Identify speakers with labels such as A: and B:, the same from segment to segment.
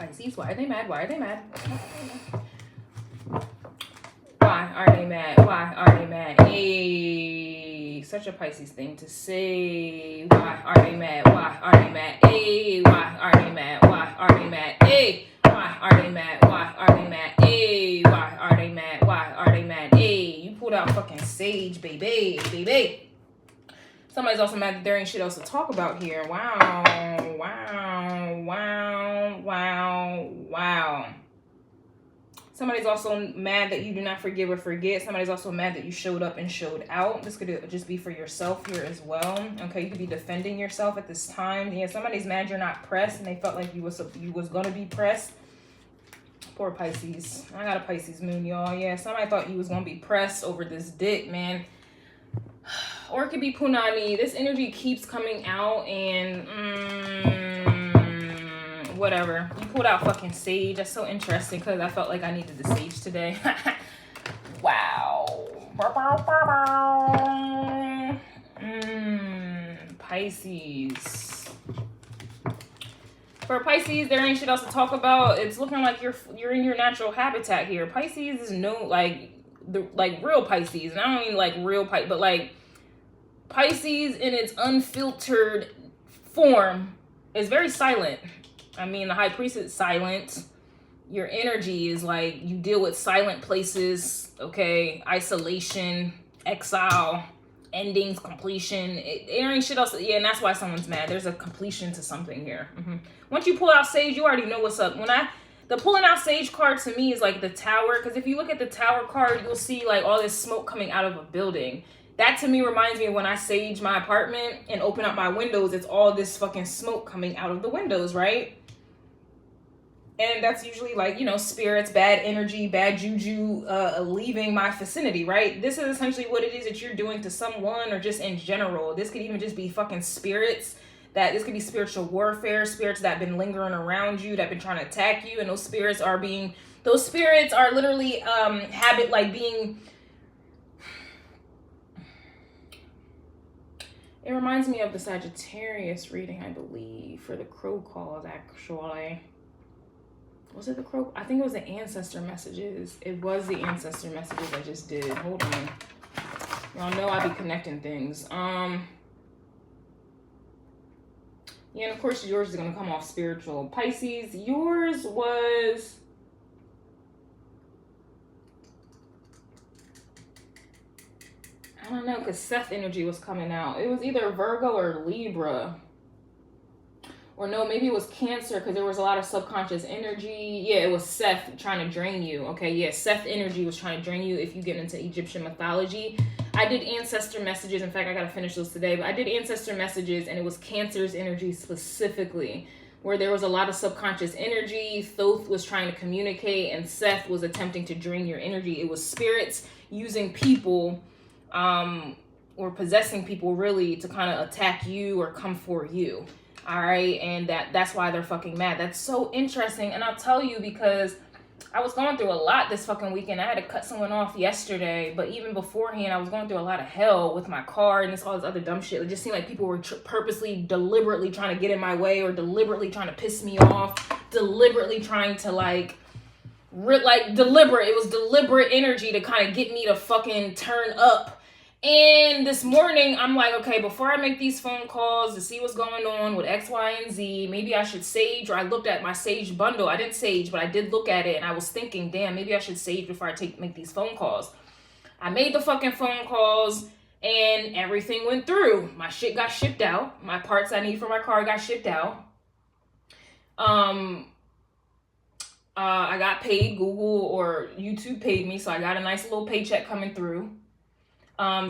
A: Pisces, why are they mad? Why are they mad? Why are they mad? Why are they mad? Hey, such a Pisces thing to say. Why are they mad? Why are they mad? Hey, why are they mad? Why are they mad? Hey, why are they mad? Why are they mad? Hey, why are they mad? Why are they mad? Hey, you pulled out fucking sage, baby, baby. Somebody's also mad that there ain't shit else to talk about here. Wow, wow, wow, wow, wow. Somebody's also mad that you do not forgive or forget. Somebody's also mad that you showed up and showed out. This could just be for yourself here as well. Okay, you could be defending yourself at this time. Yeah, somebody's mad you're not pressed and they felt like you was going to be pressed. Poor Pisces. I got a Pisces moon, y'all. Yeah, somebody thought you was going to be pressed over this dick, man. Or it could be Punani. This energy keeps coming out and whatever. You pulled out fucking sage. That's so interesting because I felt like I needed the sage today. Wow. Pisces. For Pisces, there ain't shit else to talk about. It's looking like you're in your natural habitat here. Pisces is no like real Pisces. And I don't mean like real Pisces, but like Pisces in its unfiltered form is very silent. I mean, the high priest is silent. Your energy is like you deal with silent places, okay? Isolation, exile, endings, completion. It ain't shit else. Yeah, and that's why someone's mad. There's a completion to something here. Once you pull out sage, you already know what's up. The pulling out sage card to me is like the tower. Because if you look at the tower card, you'll see like all this smoke coming out of a building. That to me reminds me of when I sage my apartment and open up my windows. It's all this fucking smoke coming out of the windows, right? And that's usually like, you know, spirits, bad energy, bad juju leaving my vicinity, right? This is essentially what it is that you're doing to someone or just in general. This could even just be fucking spirits. This could be spiritual warfare, spirits that have been lingering around you, that have been trying to attack you. And those spirits are literally it reminds me of the Sagittarius reading, I believe, for the crow calls, actually. Was it the crow? I think it was the ancestor messages. It was the ancestor messages I just did. Hold on. Y'all know I be connecting things. Yeah, and of course yours is going to come off spiritual. Pisces, yours was... I don't know, because Seth energy was coming out. It was either Virgo or Libra. Or no, maybe it was Cancer because there was a lot of subconscious energy. Yeah, it was Seth trying to drain you. Okay, yeah, Seth energy was trying to drain you if you get into Egyptian mythology. I did ancestor messages. In fact, I got to finish those today. But I did ancestor messages and it was Cancer's energy specifically, where there was a lot of subconscious energy. Thoth was trying to communicate and Seth was attempting to drain your energy. It was spirits using people or possessing people really to kind of attack you or come for you. All right, and that's why they're fucking mad. That's so interesting, and I'll tell you because I was going through a lot this fucking weekend. I had to cut someone off yesterday, but even beforehand, I was going through a lot of hell with my car and all this other dumb shit. It just seemed like people were purposely, deliberately trying to get in my way or deliberately trying to piss me off, deliberately trying to deliberate. It was deliberate energy to kind of get me to fucking turn up. And this morning, I'm like, okay, before I make these phone calls to see what's going on with X, Y, and Z, maybe I should sage, or I looked at my sage bundle. I didn't sage, but I did look at it, and I was thinking, damn, maybe I should sage before I make these phone calls. I made the fucking phone calls, and everything went through. My shit got shipped out. My parts I need for my car got shipped out. I got paid. Google or YouTube paid me, so I got a nice little paycheck coming through.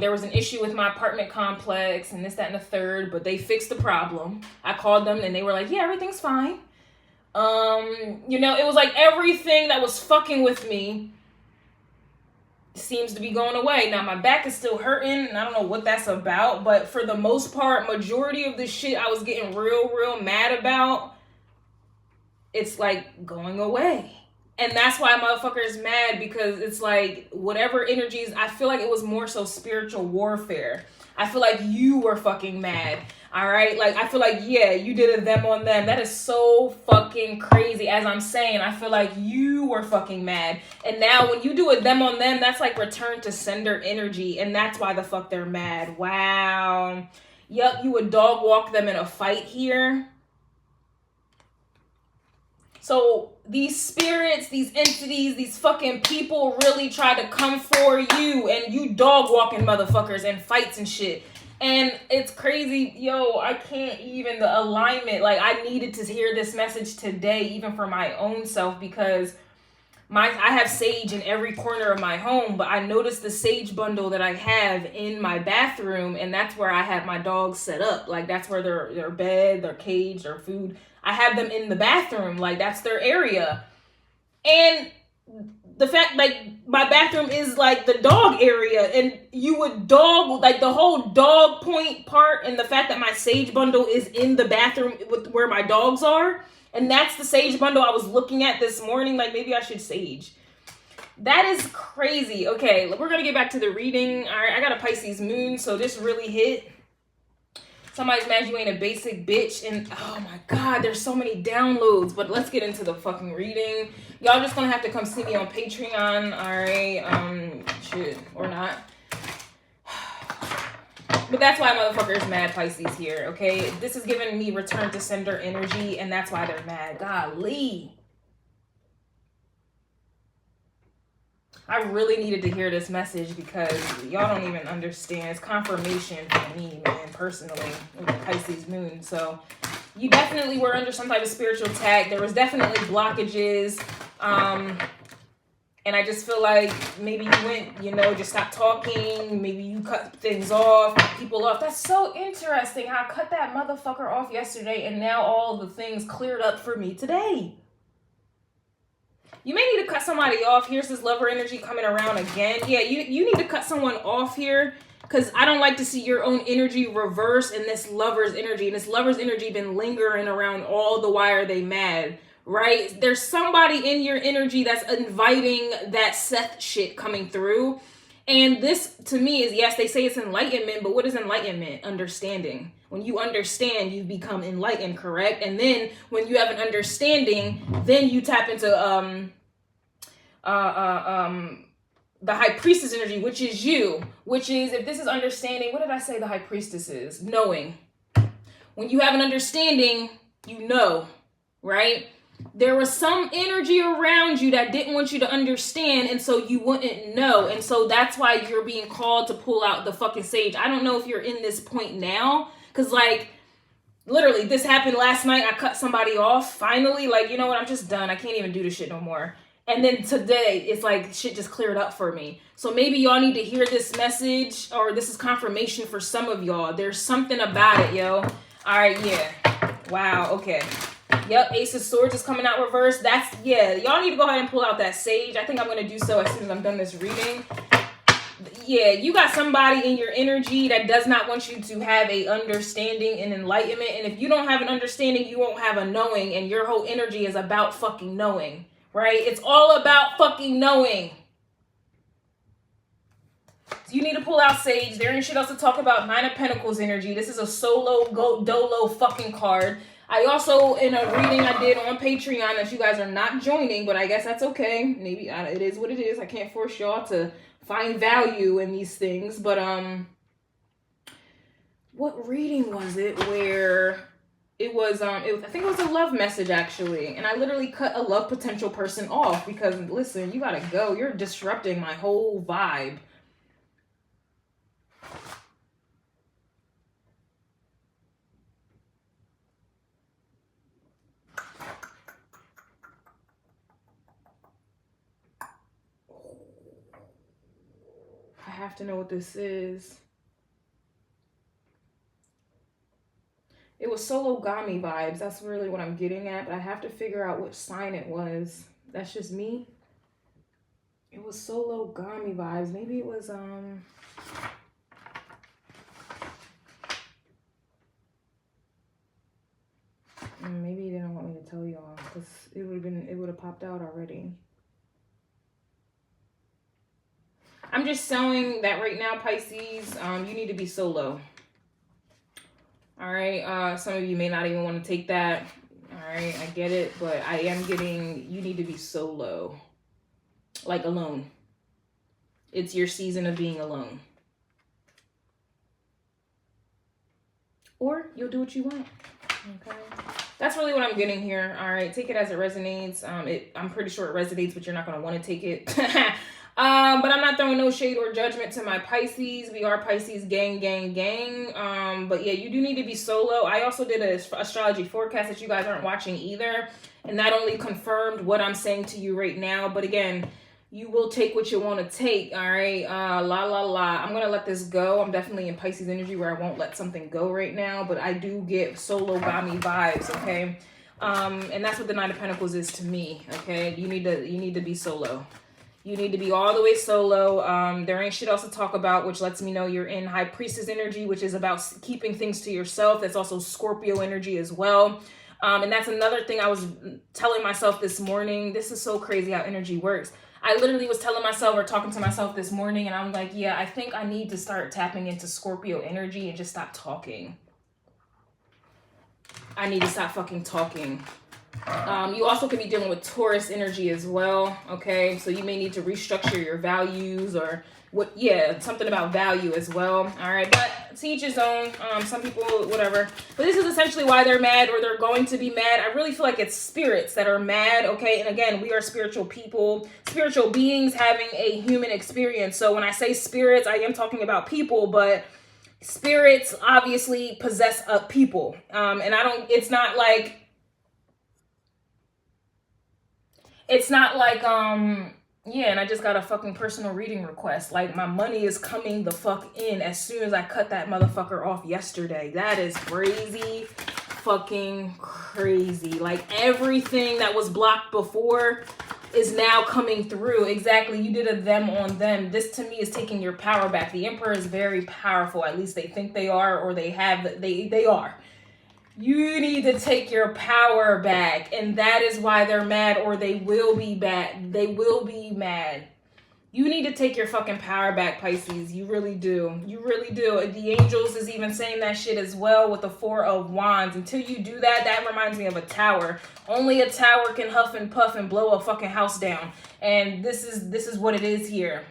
A: There was an issue with my apartment complex and this, that, and the third, but they fixed the problem. I called them and they were like, yeah, everything's fine. You know, it was like everything that was fucking with me seems to be going away. Now my back is still hurting and I don't know what that's about, but for the most part, majority of the shit I was getting real mad about, it's like going away. And that's why motherfucker is mad, because it's like whatever energies, I feel like it was more so spiritual warfare. I feel like you were fucking mad. All right. Like, I feel like, yeah, you did a them on them. That is so fucking crazy. As I'm saying, I feel like you were fucking mad. And now when you do a them on them, that's like return to sender energy. And that's why the fuck they're mad. Wow. Yep, you would dog walk them in a fight here. So these spirits, these entities, these fucking people really try to come for you, and you dog walking motherfuckers in fights and shit. And it's crazy. Yo, I can't even, the alignment, like I needed to hear this message today, even for my own self, because I have sage in every corner of my home, but I noticed the sage bundle that I have in my bathroom, and that's where I have my dogs set up. Like that's where their bed, their cage, their food. I have them in the bathroom, like that's their area. And the fact, like, my bathroom is like the dog area, and you would dog, like the whole dog point part, and the fact that my sage bundle is in the bathroom with where my dogs are, and that's the sage bundle I was looking at this morning, like maybe I should sage. That is crazy. Okay, we're gonna get back to the reading. All right, I got a Pisces moon, so this really hit. Somebody's mad you ain't a basic bitch, and oh my god, there's so many downloads. But let's get into the fucking reading. Y'all just gonna have to come see me on Patreon, all right? Shit, or not. But that's why motherfuckers mad Pisces here, okay? This is giving me return to sender energy, and that's why they're mad. Golly. I really needed to hear this message because y'all don't even understand. It's confirmation for me, man, personally, with the Pisces moon. So you definitely were under some type of spiritual attack. There was definitely blockages. And I just feel like maybe you went, you know, just stopped talking. Maybe you cut things off, cut people off. That's so interesting how I cut that motherfucker off yesterday, and now all the things cleared up for me today. You may need to cut somebody off. Here's this lover energy coming around again. Yeah, you need to cut someone off here, because I don't like to see your own energy reverse in this lover's energy. And this lover's energy been lingering around all the while they mad, right? There's somebody in your energy that's inviting that Seth shit coming through. And this, to me, is, yes, they say it's enlightenment, but what is enlightenment? Understanding. When you understand, you become enlightened, correct? And then when you have an understanding, then you tap into the high priestess energy, which is you, which is, if this is understanding, what did I say the high priestess is? Knowing. When you have an understanding, you know, right? There was some energy around you that didn't want you to understand, and so you wouldn't know. And so that's why you're being called to pull out the fucking sage. I don't know if you're in this point now, because, like, literally, this happened last night. I cut somebody off, finally. Like, you know what? I'm just done. I can't even do this shit no more. And then today, it's like shit just cleared up for me. So maybe y'all need to hear this message, or this is confirmation for some of y'all. There's something about it, yo. All right, yeah. Wow, okay. Yep, Ace of Swords is coming out reverse. That's, yeah, y'all need to go ahead and pull out that sage. I think I'm going to do so as soon as I'm done this reading. Yeah, you got somebody in your energy that does not want you to have a understanding and enlightenment. And if you don't have an understanding, you won't have a knowing. And your whole energy is about fucking knowing, right? It's all about fucking knowing. So you need to pull out sage. There ain't shit else to talk about. Nine of Pentacles energy. This is a solo dolo fucking card. I also, in a reading I did on Patreon that you guys are not joining, but I guess that's okay. Maybe it is what it is. I can't force y'all to find value in these things. But what reading was it where it was, I think it was a love message, actually. And I literally cut a love potential person off because, listen, you gotta go. You're disrupting my whole vibe. I have to know what this is. It was sologamy vibes. That's really what I'm getting at, but I have to figure out which sign it was. That's just me. It was sologamy vibes. Maybe it was maybe they don't want me to tell y'all because it would have popped out already. I'm just showing that right now, Pisces, you need to be solo. All right. Some of you may not even want to take that. All right. I get it. But I am getting, you need to be solo. Like alone. It's your season of being alone. Or you'll do what you want. Okay. That's really what I'm getting here. All right. Take it as it resonates. I'm pretty sure it resonates, but you're not going to want to take it. But I'm not throwing no shade or judgment to my Pisces. We are Pisces gang, gang, gang. But yeah, you do need to be solo. I also did an astrology forecast that you guys aren't watching either. And that only confirmed what I'm saying to you right now. But again, you will take what you want to take. All right. I'm going to let this go. I'm definitely in Pisces energy where I won't let something go right now. But I do get solo gami vibes. Okay. And that's what the Nine of Pentacles is to me. Okay. You need to be solo. You need to be all the way solo. There ain't shit else to talk about, which lets me know you're in High Priestess energy, which is about keeping things to yourself. That's also Scorpio energy as well. And that's another thing I was telling myself this morning. This is so crazy how energy works. I literally was telling myself or talking to myself this morning, and I'm like, yeah, I think I need to start tapping into Scorpio energy and just stop talking. I need to stop fucking talking. You also could be dealing with Taurus energy as well, okay? So you may need to restructure your values or what, yeah, something about value as well, all right? But to each his own. Some people, whatever. But this is essentially why they're mad or they're going to be mad. I really feel like it's spirits that are mad, okay? And again, we are spiritual people, spiritual beings having a human experience. So when I say spirits, I am talking about people, but spirits obviously possess people. And it's not like, yeah, and I just got a fucking personal reading request. Like, my money is coming the fuck in as soon as I cut that motherfucker off yesterday. That is crazy, fucking crazy. Like, everything that was blocked before is now coming through. Exactly, you did a them on them. This to me is taking your power back. The Emperor is very powerful. At least they think they are, or they are. You need to take your power back, and that is why they're mad, or they will be bad. They will be mad. You need to take your fucking power back, Pisces. You really do. You really do. The angels is even saying that shit as well with the Four of Wands. Until you do that, that reminds me of a tower. Only a tower can huff and puff and blow a fucking house down. And this is what it is here.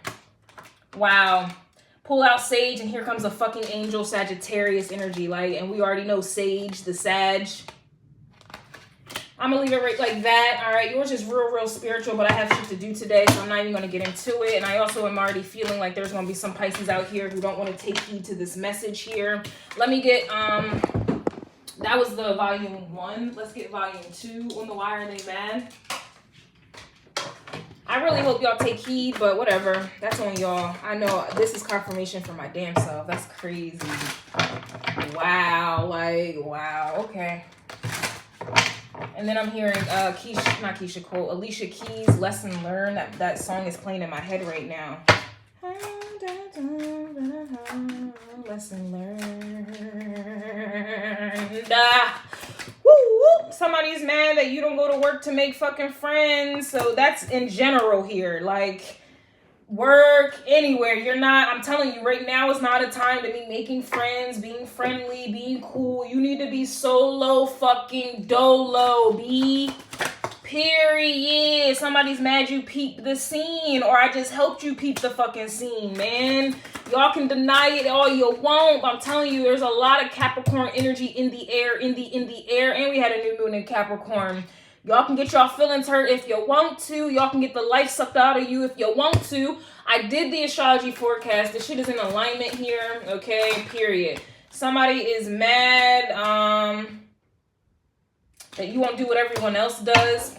A: Wow. Pull out Sage, and here comes a fucking angel Sagittarius energy. Like, and we already know Sage, the Sag. I'm gonna leave it right like that. All right, yours is real spiritual, but I have shit to do today, so I'm not even gonna get into it. And I also am already feeling like there's gonna be some Pisces out here who don't want to take heed to this message here. Let me get, that was the volume 1. Let's get volume 2 on the Why Are They Mad? I really hope y'all take heed, but whatever. That's on y'all. I know this is confirmation for my damn self. That's crazy. Wow. Like, wow. Okay. And then I'm hearing Alicia Keys, Lesson Learned. That song is playing in my head right now. Lesson learned. Somebody's mad that you don't go to work to make fucking friends. So that's in general here. Like, work, anywhere. You're not, I'm telling you, right now is not a time to be making friends, being friendly, being cool. You need to be solo fucking dolo, B. Period. Somebody's mad you peeped the scene, or I just helped you peep the fucking scene, man. Y'all can deny it all you want, but I'm telling you, there's a lot of Capricorn energy in the air, in the air, and we had a new moon in Capricorn. Y'all can get y'all feelings hurt if you want to. Y'all can get the life sucked out of you if you want to. I did the astrology forecast. This shit is in alignment here, okay? Period. Somebody is mad that you won't do what everyone else does,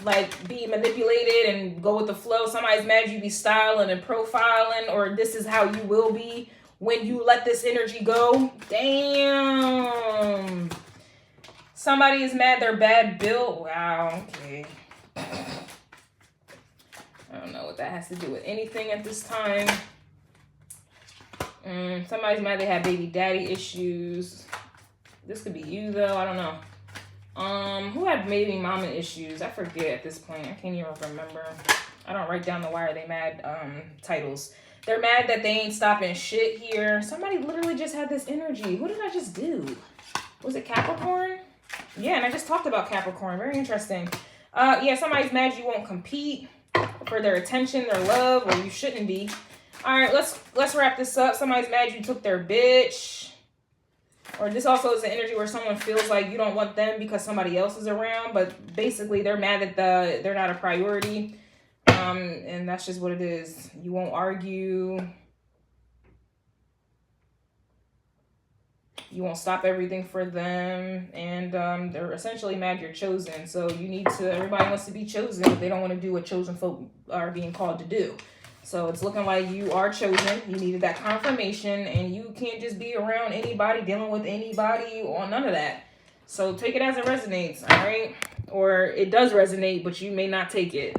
A: like be manipulated and go with the flow. Somebody's mad you be styling and profiling, or this is how you will be when you let this energy go. Damn. Somebody is mad they're bad built. Wow, okay. I don't know what that has to do with anything at this time. Somebody's mad they have baby daddy issues. This could be you though, I don't know. Who had baby mama issues? I forget at this point. I can't even remember. I don't write down the Why Are They Mad titles. They're mad that they ain't stopping shit here. Somebody literally just had this energy. What did I just do? Was it Capricorn? Yeah, and I just talked about Capricorn. Very interesting. Yeah, somebody's mad you won't compete for their attention, their love, or you shouldn't be. All right, let's wrap this up. Somebody's mad you took their bitch. Or this also is an energy where someone feels like you don't want them because somebody else is around, but basically they're mad that they're not a priority. And that's just what it is. You won't argue. You won't stop everything for them. And they're essentially mad you're chosen. So you need to, everybody wants to be chosen, but they don't want to do what chosen folk are being called to do. So it's looking like you are chosen. You needed that confirmation, and you can't just be around anybody, dealing with anybody, or none of that. So take it as it resonates, all right? Or it does resonate, but you may not take it.